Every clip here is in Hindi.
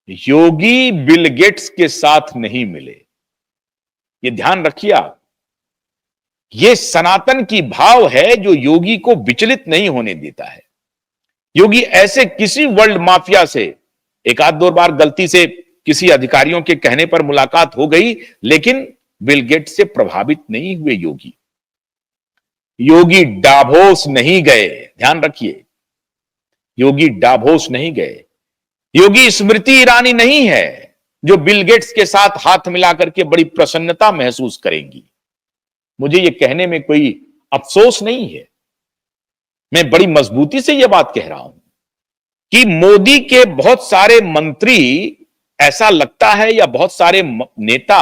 योगी बिल गेट्स के साथ नहीं मिले। ये ध्यान रखिए आप, ये सनातन की भाव है जो योगी को विचलित नहीं होने देता है। योगी ऐसे किसी वर्ल्ड माफिया से एक आध दो बार गलती से किसी अधिकारियों के कहने पर मुलाकात हो गई, लेकिन बिल गेट्स से प्रभावित नहीं हुए योगी। योगी डाभोस नहीं गए, ध्यान रखिए, योगी डाभोस नहीं गए। योगी स्मृति ईरानी नहीं है जो बिल गेट्स के साथ हाथ मिलाकर के बड़ी प्रसन्नता महसूस करेंगी। मुझे यह कहने में कोई अफसोस नहीं है, मैं बड़ी मजबूती से यह बात कह रहा हूं कि मोदी के बहुत सारे मंत्री, ऐसा लगता है, या बहुत सारे नेता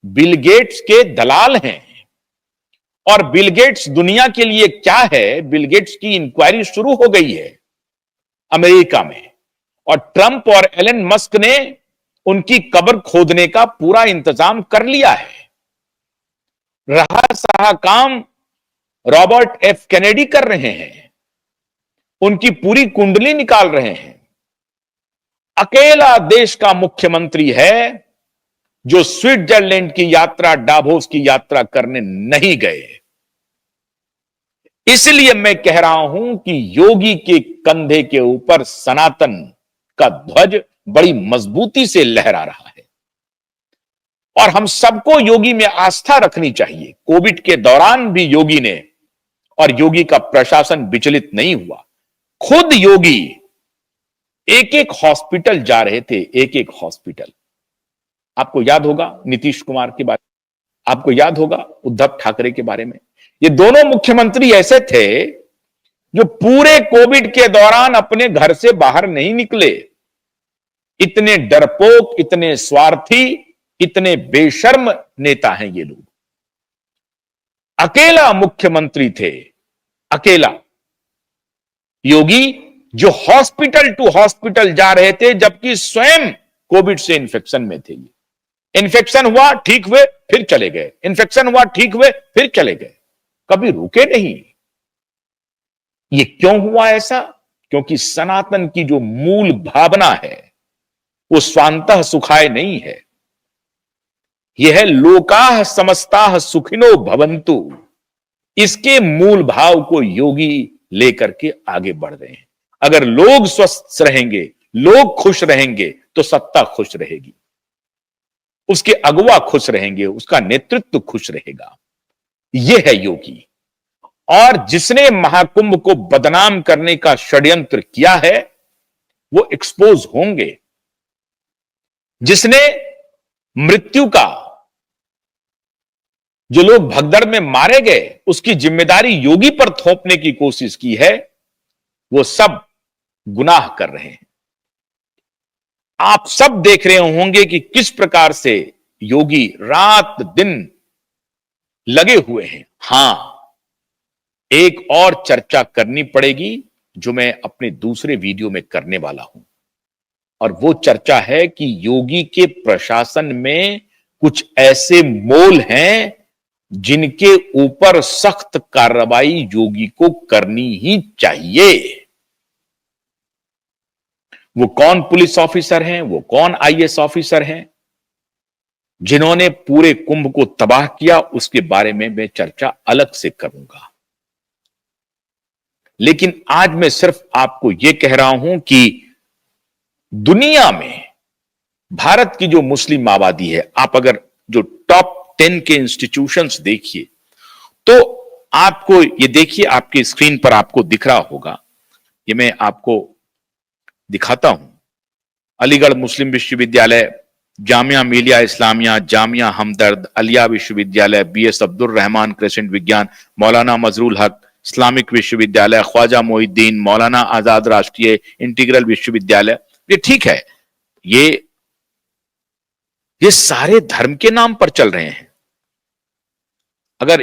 बिल गेट्स के दलाल हैं। और बिल गेट्स दुनिया के लिए क्या है, बिल गेट्स की इंक्वायरी शुरू हो गई है अमेरिका में, और ट्रंप और एलन मस्क ने उनकी कब्र खोदने का पूरा इंतजाम कर लिया है। रहा सहा काम रॉबर्ट एफ कैनेडी कर रहे हैं, उनकी पूरी कुंडली निकाल रहे हैं। अकेला देश का मुख्यमंत्री है जो स्विट्जरलैंड की यात्रा, डाभोस की यात्रा करने नहीं गए। इसलिए मैं कह रहा हूं कि योगी के कंधे के ऊपर सनातन का ध्वज बड़ी मजबूती से लहरा रहा है, और हम सबको योगी में आस्था रखनी चाहिए। कोविड के दौरान भी योगी ने और योगी का प्रशासन विचलित नहीं हुआ। खुद योगी एक एक हॉस्पिटल जा रहे थे, एक एक हॉस्पिटल। आपको याद होगा नीतीश कुमार के बारे में, आपको याद होगा उद्धव ठाकरे के बारे में। ये दोनों मुख्यमंत्री ऐसे थे जो पूरे कोविड के दौरान अपने घर से बाहर नहीं निकले। इतने डरपोक, इतने स्वार्थी, इतने बेशर्म नेता हैं ये लोग। अकेला मुख्यमंत्री थे, अकेला योगी, जो हॉस्पिटल टू हॉस्पिटल जा रहे थे, जबकि स्वयं कोविड से इन्फेक्शन में थे। इन्फेक्शन हुआ, ठीक हुए, फिर चले गए, इन्फेक्शन हुआ, ठीक हुए, फिर चले गए, कभी रुके नहीं। ये क्यों हुआ ऐसा? क्योंकि सनातन की जो मूल भावना है वो स्वांतः सुखाय नहीं है, यह है लोकाः समस्ताः सुखिनो भवन्तु। इसके मूल भाव को योगी लेकर के आगे बढ़ रहे हैं। अगर लोग स्वस्थ रहेंगे, लोग खुश रहेंगे, तो सत्ता खुश रहेगी, उसके अगुवा खुश रहेंगे, उसका नेतृत्व खुश रहेगा। यह है योगी। और जिसने महाकुंभ को बदनाम करने का षड्यंत्र किया है वो एक्सपोज होंगे। जिसने मृत्यु का, जो लोग भगदड़ में मारे गए, उसकी जिम्मेदारी योगी पर थोपने की कोशिश की है, वो सब गुनाह कर रहे हैं। आप सब देख रहे होंगे कि किस प्रकार से योगी रात दिन लगे हुए हैं। हां, एक और चर्चा करनी पड़ेगी जो मैं अपने दूसरे वीडियो में करने वाला हूं, और वो चर्चा है कि योगी के प्रशासन में कुछ ऐसे मोल हैं जिनके ऊपर सख्त कार्रवाई योगी को करनी ही चाहिए। वो कौन पुलिस ऑफिसर हैं, वो कौन आईएएस ऑफिसर हैं जिन्होंने पूरे कुंभ को तबाह किया, उसके बारे में मैं चर्चा अलग से करूंगा। लेकिन आज मैं सिर्फ आपको यह कह रहा हूं कि दुनिया में भारत की जो मुस्लिम आबादी है, आप अगर जो टॉप 10 के इंस्टीट्यूशंस देखिए, तो आपको ये देखिए, आपकी स्क्रीन पर आपको दिख रहा होगा, ये मैं आपको दिखाता हूं। अलीगढ़ मुस्लिम विश्वविद्यालय, जामिया मिलिया इस्लामिया, जामिया हमदर्द, अलिया विश्वविद्यालय, बीएस अब्दुल रहमान क्रेसेंट विज्ञान, मौलाना मजरूल हक इस्लामिक विश्वविद्यालय, ख्वाजा मोहिद्दीन, मौलाना आजाद राष्ट्रीय इंटीग्रल विश्वविद्यालय। ये ठीक है, ये सारे धर्म के नाम पर चल रहे हैं। अगर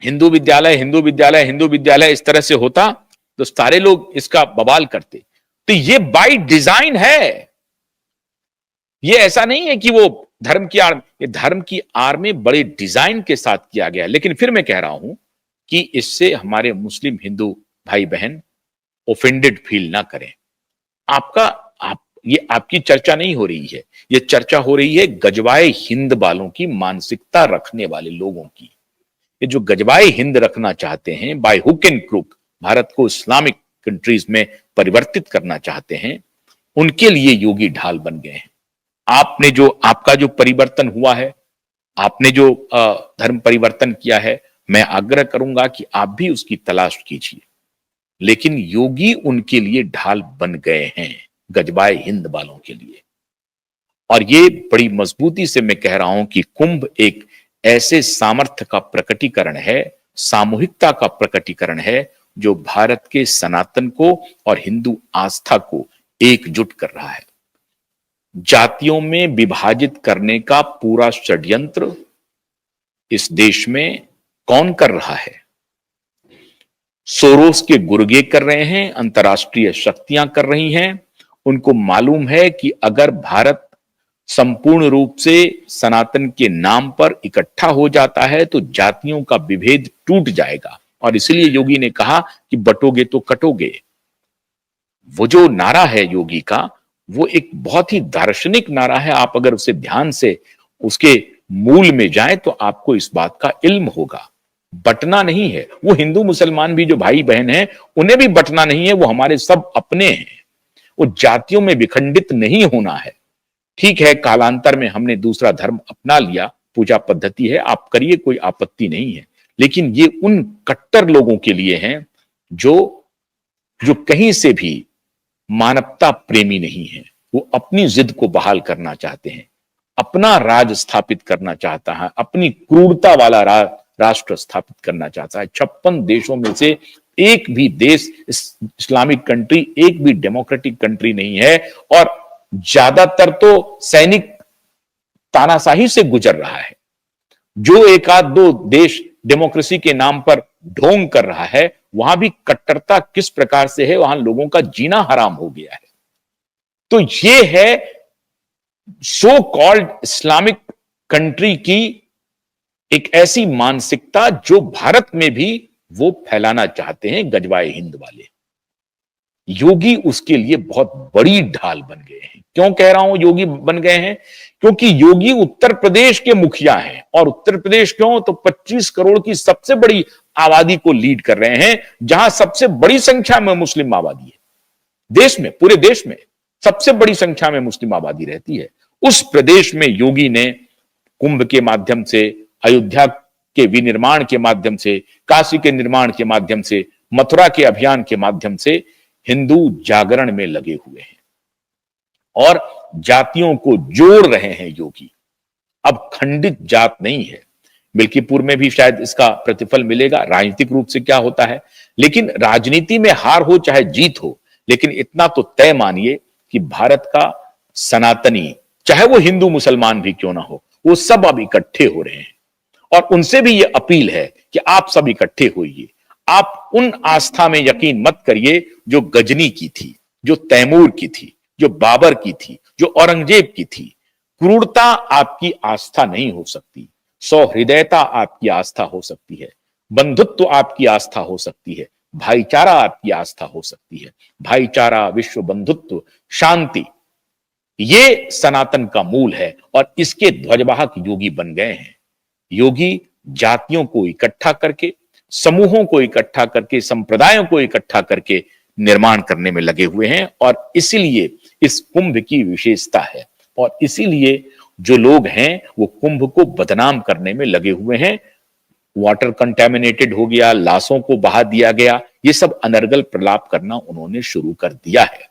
हिंदू विद्यालय हिंदू विद्यालय हिंदू विद्यालय इस तरह से होता तो सारे लोग इसका बवाल करते। तो ये बाय डिजाइन है, ये ऐसा नहीं है कि वो धर्म की आड़, ये धर्म की आड़ में बड़े डिजाइन के साथ किया गया है। लेकिन फिर मैं कह रहा हूं कि इससे हमारे मुस्लिम हिंदू भाई बहन ऑफेंडेड फील ना करें। ये आपकी चर्चा नहीं हो रही है, ये चर्चा हो रही है गजवाए हिंद वालों की, मानसिकता रखने वाले लोगों की। ये जो गजवाए हिंद रखना चाहते हैं, by hook and crook Bharat को इस्लामिक कंट्रीज में परिवर्तित करना चाहते हैं, उनके लिए योगी ढाल बन गए हैं। आपका जो परिवर्तन हुआ है, आपने जो धर्म परिवर्तन किया है, मैं आग्रह करूंगा कि आप भी उसकी तलाश कीजिए। लेकिन योगी उनके लिए ढाल बन गए हैं, गजबाए हिंद वालों के लिए। और ये बड़ी मजबूती से मैं कह रहा हूं कि कुंभ एक ऐसे सामर्थ्य का प्रकटीकरण है, सामूहिकता का प्रकटीकरण है, जो भारत के सनातन को और हिंदू आस्था को एकजुट कर रहा है। जातियों में विभाजित करने का पूरा षड्यंत्र इस देश में कौन कर रहा है? सोरोस के गुर्गे कर रहे हैं, अंतर्राष्ट्रीय शक्तियां कर रही हैं। उनको मालूम है कि अगर भारत संपूर्ण रूप से सनातन के नाम पर इकट्ठा हो जाता है तो जातियों का विभेद टूट जाएगा, और इसलिए योगी ने कहा कि बटोगे तो कटोगे। वो जो नारा है योगी का, वो एक बहुत ही दार्शनिक नारा है। आप अगर उसे ध्यान से उसके मूल में जाएं तो आपको इस बात का इल्म होगा। बटना नहीं है, वो हिंदू मुसलमान भी जो भाई बहन हैं उन्हें भी बटना नहीं है, वो हमारे सब अपने हैं। वो जातियों में विखंडित नहीं होना है। ठीक है, कालांतर में हमने दूसरा धर्म अपना लिया, पूजा पद्धति है, आप करिए, कोई आपत्ति नहीं है। लेकिन ये उन कट्टर लोगों के लिए हैं जो कहीं से भी मानवता प्रेमी नहीं है। वो अपनी जिद को बहाल करना चाहते हैं, अपना राज स्थापित करना चाहता है, अपनी क्रूरता वाला राष्ट्र स्थापित करना चाहता है। 56 देशों में से एक भी देश इस्लामिक कंट्री, एक भी डेमोक्रेटिक कंट्री नहीं है, और ज्यादातर तो सैनिक तानाशाही से गुजर रहा है। जो एक आध दो देश डेमोक्रेसी के नाम पर ढोंग कर रहा है, वहां भी कट्टरता किस प्रकार से है, वहां लोगों का जीना हराम हो गया है। तो ये है सो कॉल्ड इस्लामिक कंट्री की एक ऐसी मानसिकता जो भारत में भी वो फैलाना चाहते हैं गजवाए हिंद वाले। योगी उसके लिए बहुत बड़ी ढाल बन गए हैं। क्यों कह रहा हूं योगी बन गए हैं? क्योंकि योगी उत्तर प्रदेश के मुखिया हैं। और उत्तर प्रदेश क्यों? तो 25 करोड़ की सबसे बड़ी आबादी को लीड कर रहे हैं, जहां सबसे बड़ी संख्या में मुस्लिम आबादी है देश में, पूरे देश में सबसे बड़ी संख्या में मुस्लिम आबादी रहती है। उस प्रदेश में योगी ने कुंभ के माध्यम से, अयोध्या के विनिर्माण के माध्यम से, काशी के निर्माण के माध्यम से, मथुरा के अभियान के माध्यम से हिंदू जागरण में लगे हुए हैं और जातियों को जोड़ रहे हैं योगी। अब खंडित जात नहीं है। मिल्कीपुर में भी शायद इसका प्रतिफल मिलेगा। राजनीतिक रूप से क्या होता है, लेकिन राजनीति में हार हो चाहे जीत हो, लेकिन इतना तो तय मानिए कि भारत का सनातनी, चाहे वो हिंदू मुसलमान भी क्यों ना हो, वो सब अब इकट्ठे हो रहे हैं। और उनसे भी ये अपील है कि आप सब इकट्ठे होइए। आप उन आस्था में यकीन मत करिए जो गजनी की थी, जो तैमूर की थी, जो बाबर की थी, जो औरंगजेब की थी। क्रूरता आपकी आस्था नहीं हो सकती, सौहृदयता आपकी आस्था हो सकती है, बंधुत्व आपकी आस्था हो सकती है, भाईचारा आपकी आस्था हो सकती है। भाईचारा, विश्व बंधुत्व, शांति, ये सनातन का मूल है और इसके ध्वजवाहक योगी बन गए हैं। योगी जातियों को इकट्ठा करके, समूहों को इकट्ठा करके, संप्रदायों को इकट्ठा करके निर्माण करने में लगे हुए हैं। और इसीलिए इस कुंभ की विशेषता है, और इसीलिए जो लोग हैं वो कुंभ को बदनाम करने में लगे हुए हैं। वाटर कंटेमिनेटेड हो गया, लाशों को बहा दिया गया, ये सब अनर्गल प्रलाप करना उन्होंने शुरू कर दिया है।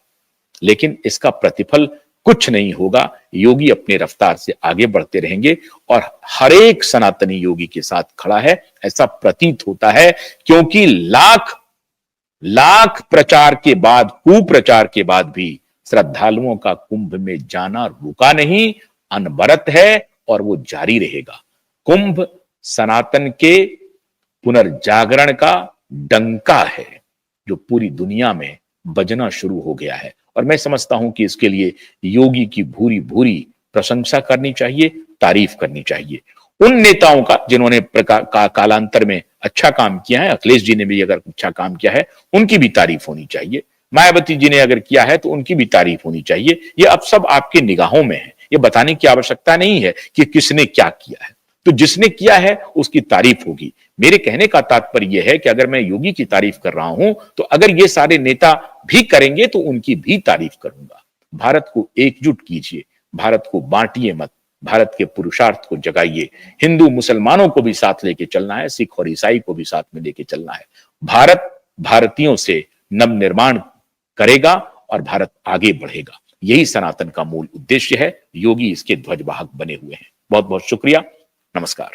लेकिन इसका प्रतिफल कुछ नहीं होगा। योगी अपने रफ्तार से आगे बढ़ते रहेंगे और हर एक सनातनी योगी के साथ खड़ा है, ऐसा प्रतीत होता है। क्योंकि लाख प्रचार के बाद, कुप्रचार के बाद भी श्रद्धालुओं का कुंभ में जाना रुका नहीं, अनवरत है और वो जारी रहेगा। कुंभ सनातन के पुनर्जागरण का डंका है जो पूरी दुनिया में बजना शुरू हो गया है। और मैं समझता हूं कि इसके लिए योगी की भूरी भूरी प्रशंसा करनी चाहिए, तारीफ करनी चाहिए। उन नेताओं का जिन्होंने कालांतर में अच्छा काम किया है, अखिलेश जी ने भी अगर अच्छा काम किया है, उनकी भी तारीफ होनी चाहिए। मायावती जी ने अगर किया है तो उनकी भी तारीफ होनी चाहिए। ये अब सब आपकी निगाहों में है, ये बताने की आवश्यकता नहीं है कि किसने क्या किया है। तो जिसने किया है उसकी तारीफ होगी। मेरे कहने का तात्पर्य यह है कि अगर मैं योगी की तारीफ कर रहा हूं तो अगर ये सारे नेता भी करेंगे तो उनकी भी तारीफ करूंगा। भारत को एकजुट कीजिए, भारत को बांटिए मत, भारत के पुरुषार्थ को जगाइए। हिंदू मुसलमानों को भी साथ लेके चलना है, सिख और ईसाई को भी साथ में लेके चलना है। भारत भारतीयों से नवनिर्माण करेगा और भारत आगे बढ़ेगा। यही सनातन का मूल उद्देश्य है। योगी इसके ध्वजवाहक बने हुए हैं। बहुत बहुत शुक्रिया। नमस्कार।